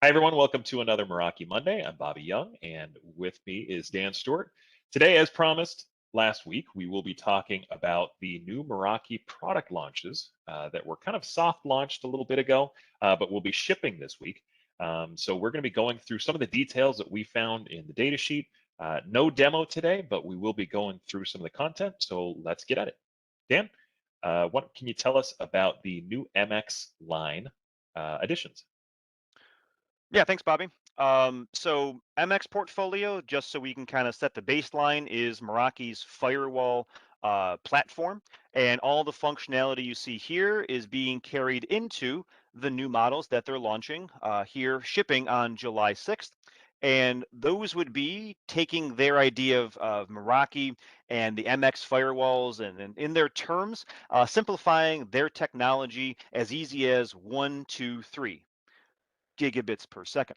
Hi, everyone. Welcome to another Meraki Monday. I'm Bobby Young, and with me is Dan Stewart. Today, as promised last week, we will be talking about the new Meraki product launches that were kind of soft launched a little bit ago, but will be shipping this week. So, we're going to be going through some of the details that we found in the data sheet. No demo today, but we will be going through some of the content. So, let's get at it. Dan, what can you tell us about the new MX line additions? Yeah, thanks, Bobby. So MX portfolio, just so we can kind of set the baseline, is Meraki's firewall platform, and all the functionality you see here is being carried into the new models that they're launching here, shipping on July 6th. And those would be taking their idea of Meraki and the MX firewalls, and in their terms, simplifying their technology as easy as 1, 2, 3 gigabits per second.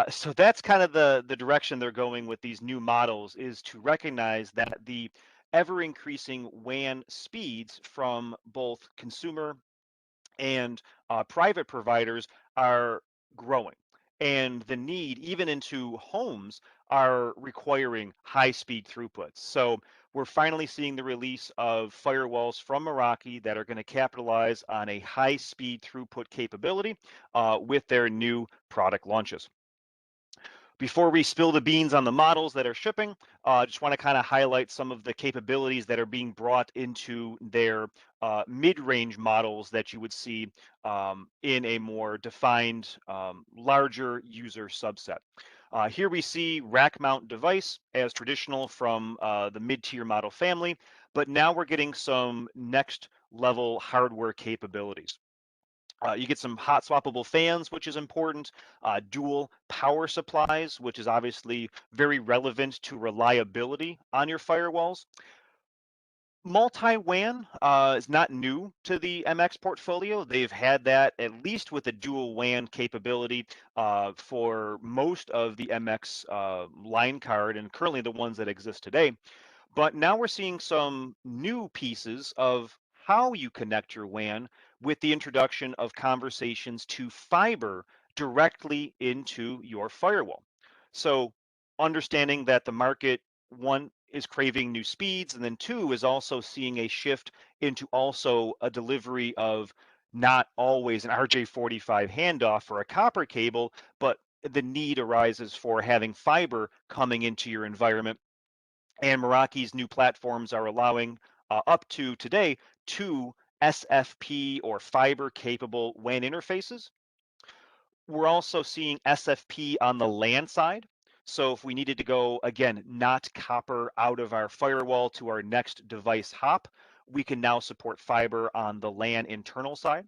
So that's kind of the direction they're going with these new models, is to recognize that the ever increasing WAN speeds from both consumer and private providers are growing. And the need, even into homes, are requiring high speed throughputs. So we're finally seeing the release of firewalls from Meraki that are going to capitalize on a high speed throughput capability with their new product launches. Before we spill the beans on the models that are shipping, I just want to kind of highlight some of the capabilities that are being brought into their mid-range models that you would see in a more defined, larger user subset. Here we see rack mount device as traditional from the mid-tier model family, but now we're getting some next level hardware capabilities. You get some hot swappable fans, which is important, dual power supplies, which is obviously very relevant to reliability on your firewalls. Multi-WAN is not new to the MX portfolio. They've had that at least with a dual WAN capability for most of the MX line card and currently the ones that exist today. But now we're seeing some new pieces of how you connect your WAN with the introduction of conversations to fiber directly into your firewall. So, understanding that the market, one, is craving new speeds, and then two, is also seeing a shift into also a delivery of not always an RJ45 handoff or a copper cable, but the need arises for having fiber coming into your environment, and Meraki's new platforms are allowing up to today 2 SFP or fiber capable WAN interfaces. We're also seeing SFP on the LAN side. So if we needed to go, again, not copper out of our firewall to our next device hop, we can now support fiber on the LAN internal side.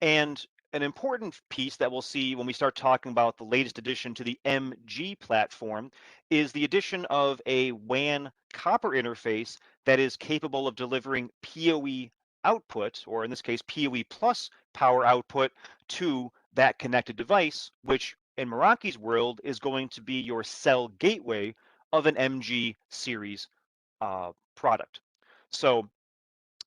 And an important piece that we'll see when we start talking about the latest addition to the MG platform is the addition of a WAN copper interface that is capable of delivering PoE output, or in this case, PoE plus power output to that connected device, which in Meraki's world is going to be your cell gateway of an MG series product. So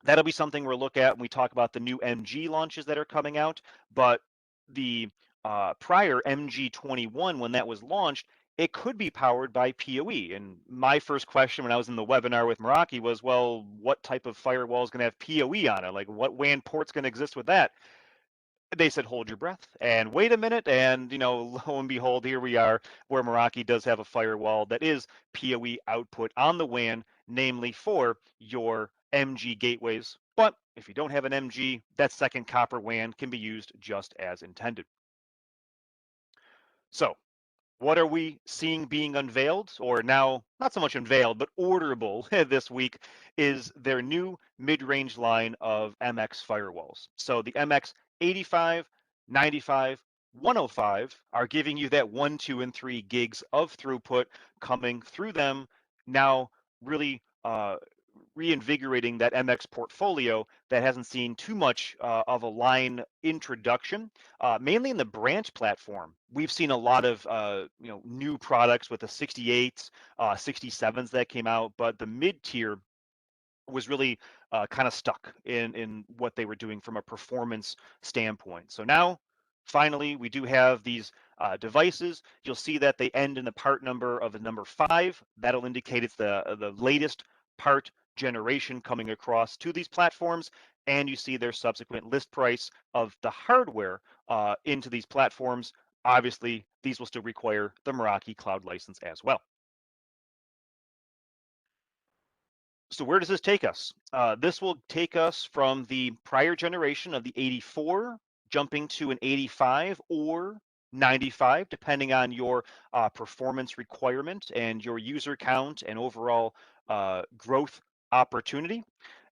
that'll be something we'll look at when we talk about the new MG launches that are coming out. But the prior MG21, when that was launched, it could be powered by PoE. And my first question when I was in the webinar with Meraki was, well, what type of firewall is going to have PoE on it? Like, what WAN port's going to exist with that? They said, hold your breath and wait a minute. And, lo and behold, here we are, where Meraki does have a firewall that is PoE output on the WAN, namely for your MG gateways. But if you don't have an MG, that second copper WAN can be used just as intended. So, what are we seeing being unveiled, or now not so much unveiled, but orderable this week, is their new mid-range line of MX firewalls. So the MX 85, 95, 105 are giving you that 1, 2, and 3 gigs of throughput coming through them, now really reinvigorating that MX portfolio that hasn't seen too much of a line introduction, mainly in the branch platform. We've seen a lot of new products with the 68s, 67s that came out, but the mid tier was really kind of stuck in what they were doing from a performance standpoint. So now Finally, we do have these devices. You'll see that they end in the part number of the number 5. That'll indicate it's the latest part generation coming across to these platforms. And you see their subsequent list price of the hardware into these platforms. Obviously, these will still require the Meraki cloud license as well. So where does this take us? This will take us from the prior generation of the 84, jumping to an 85 or 95, depending on your performance requirement and your user count and overall growth opportunity.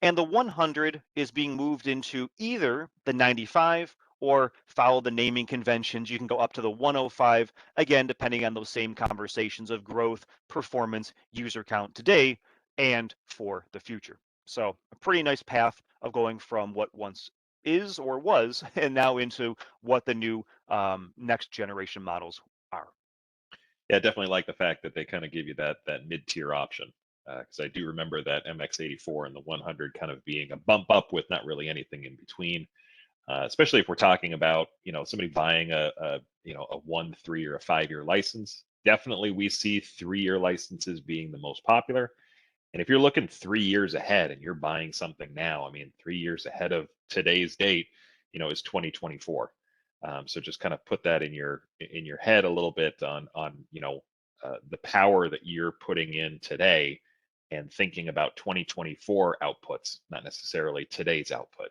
And the 100 is being moved into either the 95 or follow the naming conventions. You can go up to the 105, again, depending on those same conversations of growth, performance, user count today and for the future. So a pretty nice path of going from what once is or was and now into what the new next generation models are. Yeah, definitely like the fact that they kind of give you that mid-tier option, because I do remember that MX84 and the 100 kind of being a bump up with not really anything in between. Especially if we're talking about somebody buying a 1, 3, or a 5-year license. Definitely, we see 3-year licenses being the most popular. And if you're looking 3 years ahead and you're buying something now, I mean, 3 years ahead of today's date, is 2024. So just kind of put that in your head a little bit on the power that you're putting in today and thinking about 2024 outputs, not necessarily today's output.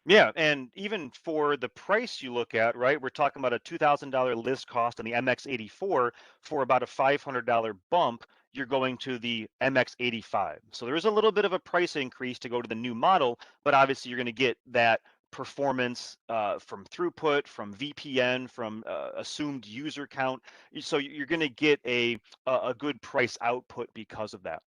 Yeah, and even for the price you look at, right? We're talking about a $2,000 list cost on the MX84 for about a $500 bump. You're going to the MX85. So there is a little bit of a price increase to go to the new model, but obviously you're going to get that performance from throughput, from VPN, from assumed user count. So you're going to get a good price output because of that.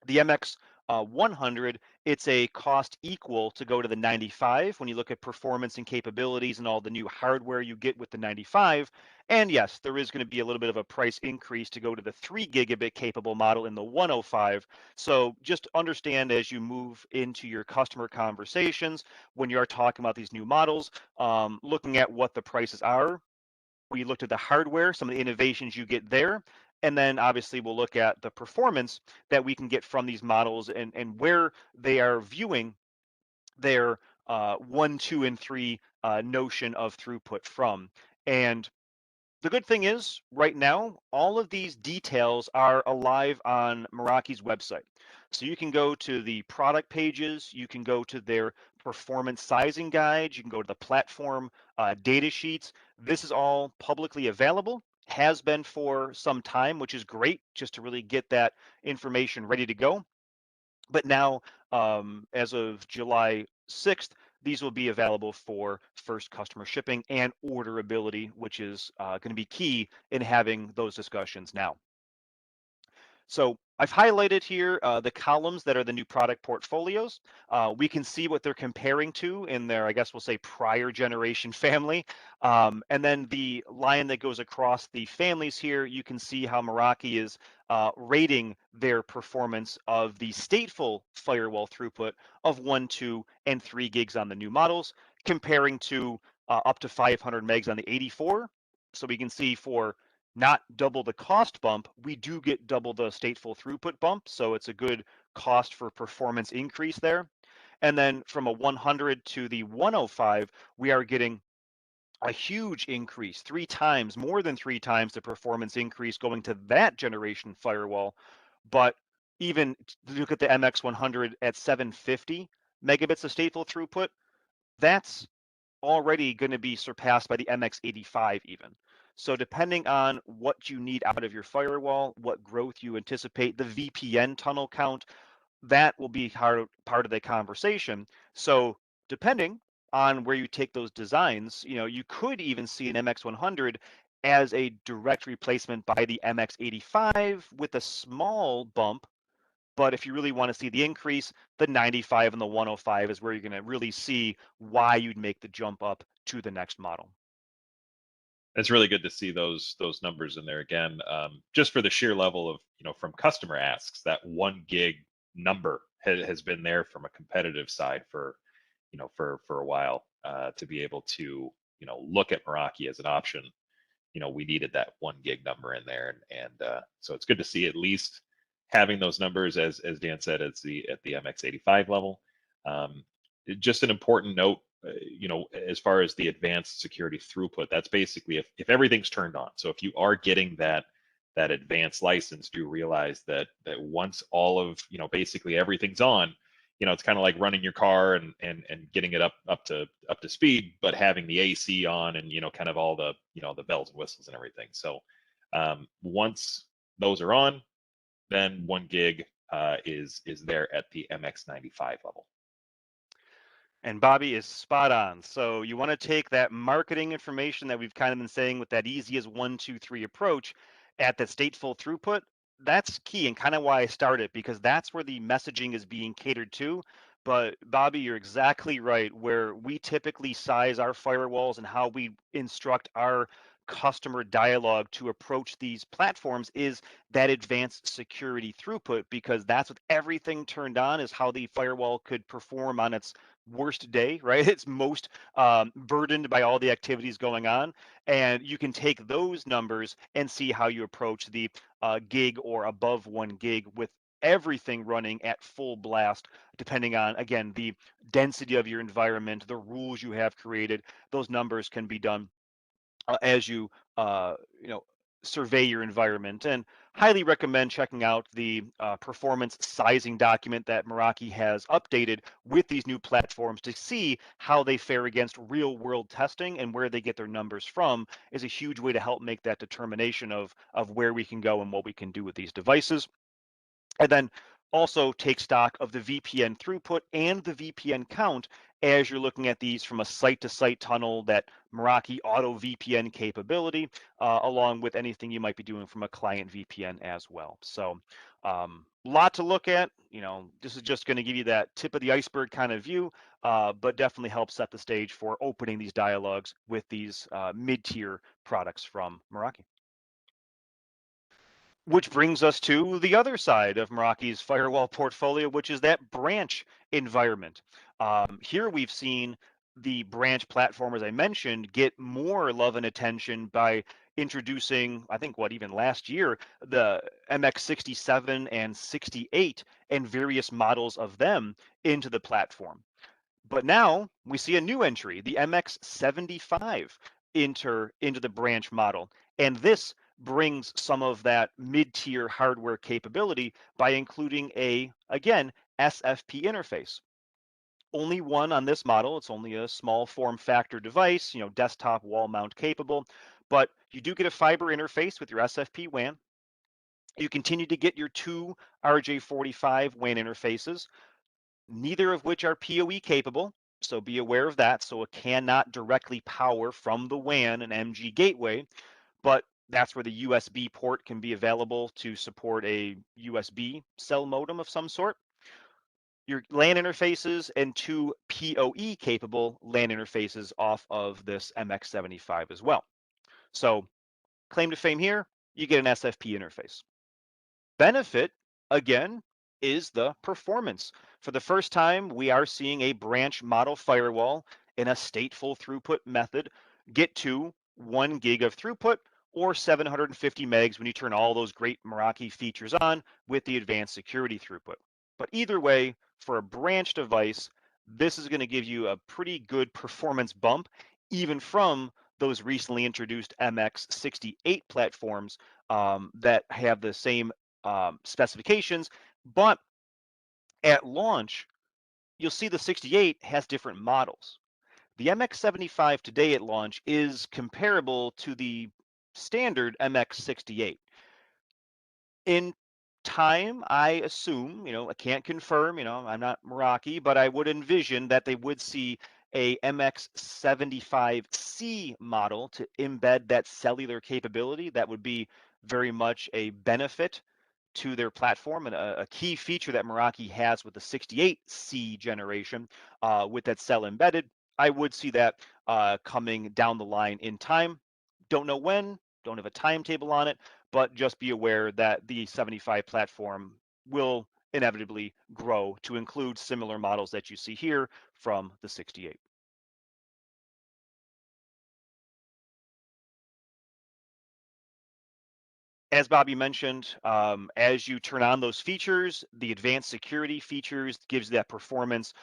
The MX 100, it's a cost equal to go to the 95 when you look at performance and capabilities and all the new hardware you get with the 95. And yes, there is going to be a little bit of a price increase to go to the 3 gigabit capable model in the 105. So just understand as you move into your customer conversations when you are talking about these new models, looking at what the prices are. We looked at the hardware, some of the innovations you get there, and then obviously we'll look at the performance that we can get from these models and where they are viewing their 1, 2, and 3 notion of throughput from. And the good thing is, right now, all of these details are alive on Meraki's website. So you can go to the product pages, you can go to their performance sizing guides, you can go to the platform data sheets. This is all publicly available, has been for some time, which is great just to really get that information ready to go. But now, as of July 6th, these will be available for first customer shipping and orderability, which is going to be key in having those discussions now. So I've highlighted here the columns that are the new product portfolios. We can see what they're comparing to in their, I guess we'll say, prior generation family. And then the line that goes across the families here, you can see how Meraki is rating their performance of the stateful firewall throughput of 1, 2, and 3 gigs on the new models, comparing to up to 500 megs on the 84. So we can see for not double the cost bump, we do get double the stateful throughput bump. So it's a good cost for performance increase there. And then from a 100 to the 105, we are getting a huge increase, 3 times, more than 3 times the performance increase going to that generation firewall. But even look at the MX100 at 750 megabits of stateful throughput, that's already going to be surpassed by the MX85 even. So depending on what you need out of your firewall, what growth you anticipate, the VPN tunnel count, that will be part of the conversation. So depending on where you take those designs, you could even see an MX100 as a direct replacement by the MX85 with a small bump. But if you really want to see the increase, the 95 and the 105 is where you're going to really see why you'd make the jump up to the next model. It's really good to see those numbers in there again, just for the sheer level of from customer asks, that 1 gig number has been there from a competitive side for for a while. to be able to look at Meraki as an option. We needed that 1 gig number in there, and so it's good to see at least having those numbers, as Dan said, at the MX85 level. Um, just an important note, as far as the advanced security throughput, that's basically if everything's turned on. So if you are getting that advanced license, do realize that once all of basically everything's on, it's kind of like running your car and getting it up to speed, but having the AC on and kind of all the bells and whistles and everything. So once those are on, then 1 gig is there at the MX95 level. And Bobby is spot on. So you want to take that marketing information that we've kind of been saying with that easy as 1, 2, 3 approach at that stateful throughput. That's key and kind of why I started, because that's where the messaging is being catered to. But Bobby, you're exactly right. Where we typically size our firewalls and how we instruct our customer dialogue to approach these platforms is that advanced security throughput, because that's with everything turned on is how the firewall could perform on its worst day, right? It's most burdened by all the activities going on. And you can take those numbers and see how you approach the gig or above 1 gig with everything running at full blast, depending on, again, the density of your environment, the rules you have created. Those numbers can be done as you uh, you know survey your environment, and highly recommend checking out the performance sizing document that Meraki has updated with these new platforms to see how they fare against real world testing, and where they get their numbers from is a huge way to help make that determination of where we can go and what we can do with these devices. And then also take stock of the VPN throughput and the VPN count as you're looking at these from a site-to-site tunnel, that Meraki auto VPN capability, along with anything you might be doing from a client VPN as well. So lot to look at. This is just going to give you that tip of the iceberg kind of view, but definitely help set the stage for opening these dialogues with these mid-tier products from Meraki. Which brings us to the other side of Meraki's firewall portfolio, which is that branch environment. Here we've seen the branch platform, as I mentioned, get more love and attention by introducing, I think, even last year, the MX67 and 68 and various models of them into the platform. But now we see a new entry, the MX75 into the branch model. And this brings some of that mid-tier hardware capability by including again, SFP interface. Only one on this model. It's only a small form factor device, desktop wall mount capable, but you do get a fiber interface with your SFP WAN. You continue to get your two RJ45 WAN interfaces, neither of which are PoE capable. So be aware of that. So it cannot directly power from the WAN an MG gateway, but that's where the USB port can be available to support a USB cell modem of some sort. Your LAN interfaces and two PoE capable LAN interfaces off of this MX75 as well. So claim to fame here, you get an SFP interface. Benefit, again, is the performance. For the first time, we are seeing a branch model firewall in a stateful throughput method get to 1 gig of throughput, or 750 megs when you turn all those great Meraki features on with the advanced security throughput. But either way, for a branch device, this is going to give you a pretty good performance bump, even from those recently introduced MX68 platforms that have the same specifications. But at launch, you'll see the 68 has different models. The MX75 today at launch is comparable to the standard MX68. In time, I assume, I can't confirm, I'm not Meraki, but I would envision that they would see a MX75C model to embed that cellular capability. That would be very much a benefit to their platform, and a key feature that Meraki has with the 68C generation, with that cell embedded. I would see that coming down the line in time. Don't know when, don't have a timetable on it, but just be aware that the 75 platform will inevitably grow to include similar models that you see here from the 68. as Bobby mentioned, as you turn on those features, the advanced security features gives that performance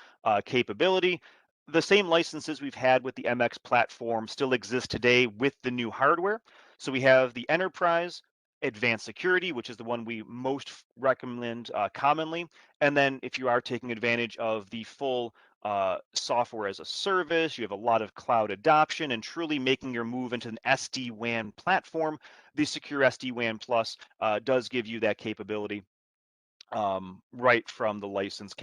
capability. The same licenses we've had with the MX platform still exist today with the new hardware. So we have the Enterprise Advanced Security, which is the one we most recommend commonly. And then if you are taking advantage of the full software as a service, you have a lot of cloud adoption and truly making your move into an SD-WAN platform, the Secure SD-WAN Plus does give you that capability right from the license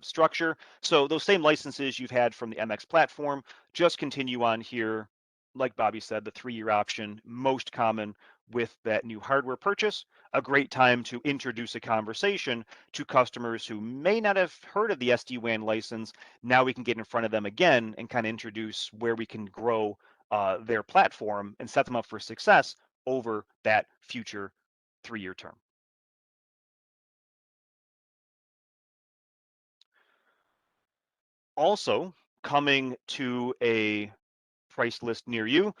structure. So those same licenses you've had from the MX platform just continue on here. Like Bobby said, the 3-year option, most common with that new hardware purchase. A great time to introduce a conversation to customers who may not have heard of the SD-WAN license. Now we can get in front of them again and kind of introduce where we can grow their platform and set them up for success over that future 3-year term. Also coming to a price list near you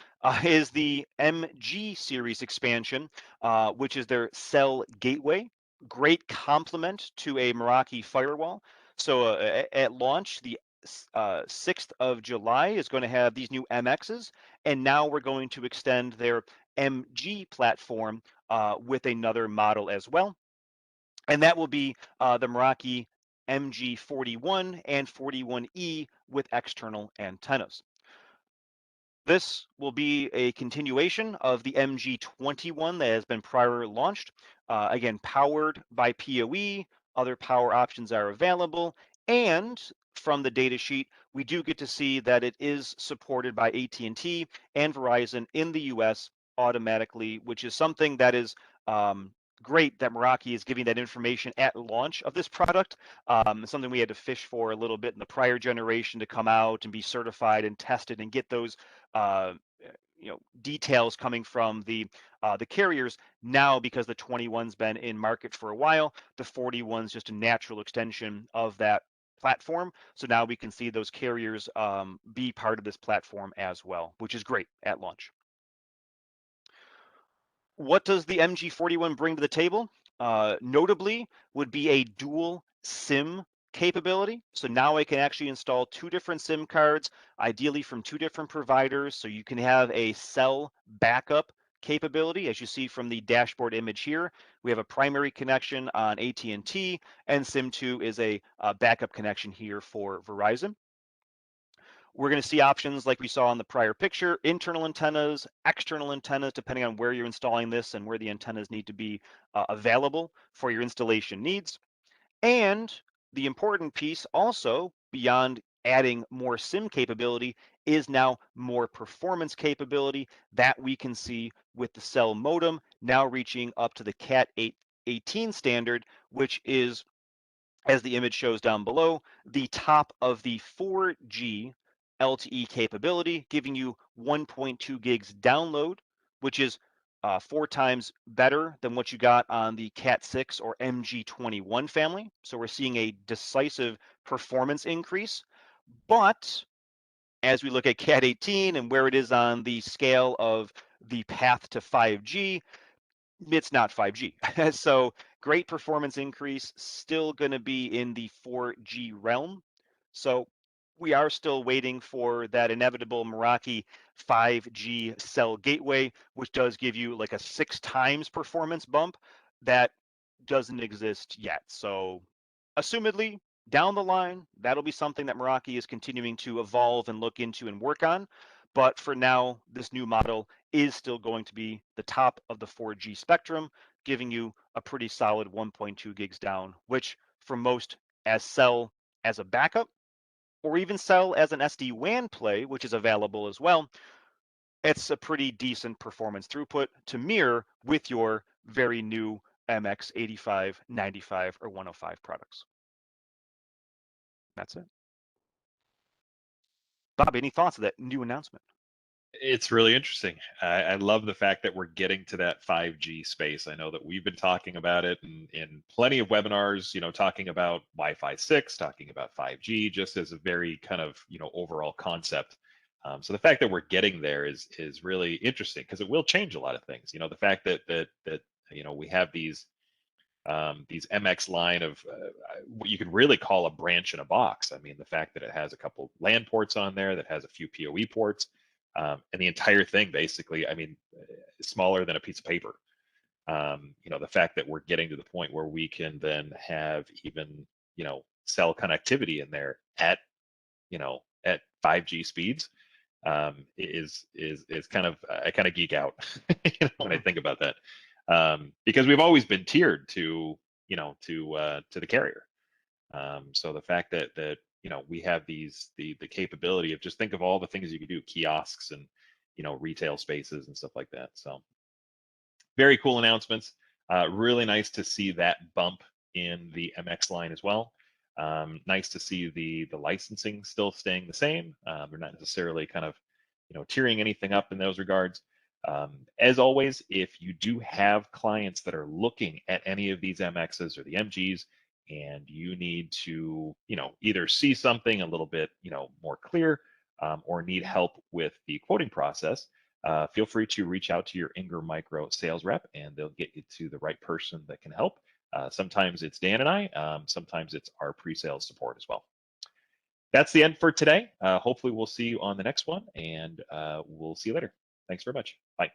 is the MG series expansion, which is their Cell Gateway. Great complement to a Meraki firewall. So at launch, the 6th of July is going to have these new MXs, and now we're going to extend their MG platform with another model as well. And that will be the Meraki MG41 and 41E with external antennas. This will be a continuation of the MG21 that has been prior launched. Again, powered by PoE, other power options are available, and from the data sheet, we do get to see that it is supported by AT&T and Verizon in the US automatically, which is something that is great that Meraki is giving that information at launch of this product. Something we had to fish for a little bit in the prior generation to come out and be certified and tested and get those uh, details coming from the carriers. Now, because the 21's been in market for a while, the 41's just a natural extension of that platform. So now we can see those carriers be part of this platform as well, which is great at launch. What does the MG41 bring to the table? Notably would be a dual SIM capability. So now I can actually install 2 different SIM cards, ideally from 2 different providers. So you can have a cell backup capability. As you see from the dashboard image here, we have a primary connection on AT&T, and SIM2 is a backup connection here for Verizon. We're going to see options like we saw in the prior picture, internal antennas, external antennas, depending on where you're installing this and where the antennas need to be available for your installation needs. And the important piece also, beyond adding more SIM capability, is now more performance capability that we can see with the cell modem now reaching up to the Cat 18 standard, which is, as the image shows down below, the top of the 4G LTE capability, giving you 1.2 gigs download, which is 4 times better than what you got on the Cat 6 or MG21 family. So we're seeing a decisive performance increase. But as we look at Cat 18 and where it is on the scale of the path to 5G, it's not 5G. So great performance increase, still going to be in the 4G realm. So we are still waiting for that inevitable Meraki 5G cell gateway, which does give you like a 6 times performance bump that doesn't exist yet. So assumedly down the line, that'll be something that Meraki is continuing to evolve and look into and work on. But for now, this new model is still going to be the top of the 4G spectrum, giving you a pretty solid 1.2 gigs down, which for most as cell as a backup, or even cell as an SD-WAN play, which is available as well, it's a pretty decent performance throughput to mirror with your very new MX 85, 95, or 105 products. That's it. Bob, any thoughts of that new announcement? It's really interesting. I love the fact that we're getting to that 5G space. I know that we've been talking about it in plenty of webinars, talking about Wi-Fi 6, talking about 5G, just as a very kind of, overall concept. So the fact that we're getting there is really interesting because it will change a lot of things. The fact that We have these MX line of what you could really call a branch in a box. I mean, the fact that it has a couple LAN ports on there, that has a few PoE ports, and the entire thing basically, I mean, is smaller than a piece of paper. The fact that we're getting to the point where we can then have even, cell connectivity in there at 5G speeds, is kind of, I kind of geek out when I think about that, because we've always been tiered to the carrier. So the fact that we have the capability of, just think of all the things you could do, kiosks and retail spaces and stuff like that. So very cool announcements. Really nice to see that bump in the MX line as well. Nice to see the licensing still staying the same. They're not necessarily kind of tiering anything up in those regards. As always, if you do have clients that are looking at any of these MXs or the MGs, and you need to either see something a little bit more clear, or need help with the quoting process, feel free to reach out to your Ingram Micro sales rep, and they'll get you to the right person that can help. Sometimes it's Dan and I, sometimes it's our pre-sales support as well. That's the end for today. Hopefully we'll see you on the next one, and we'll see you later. Thanks very much. Bye.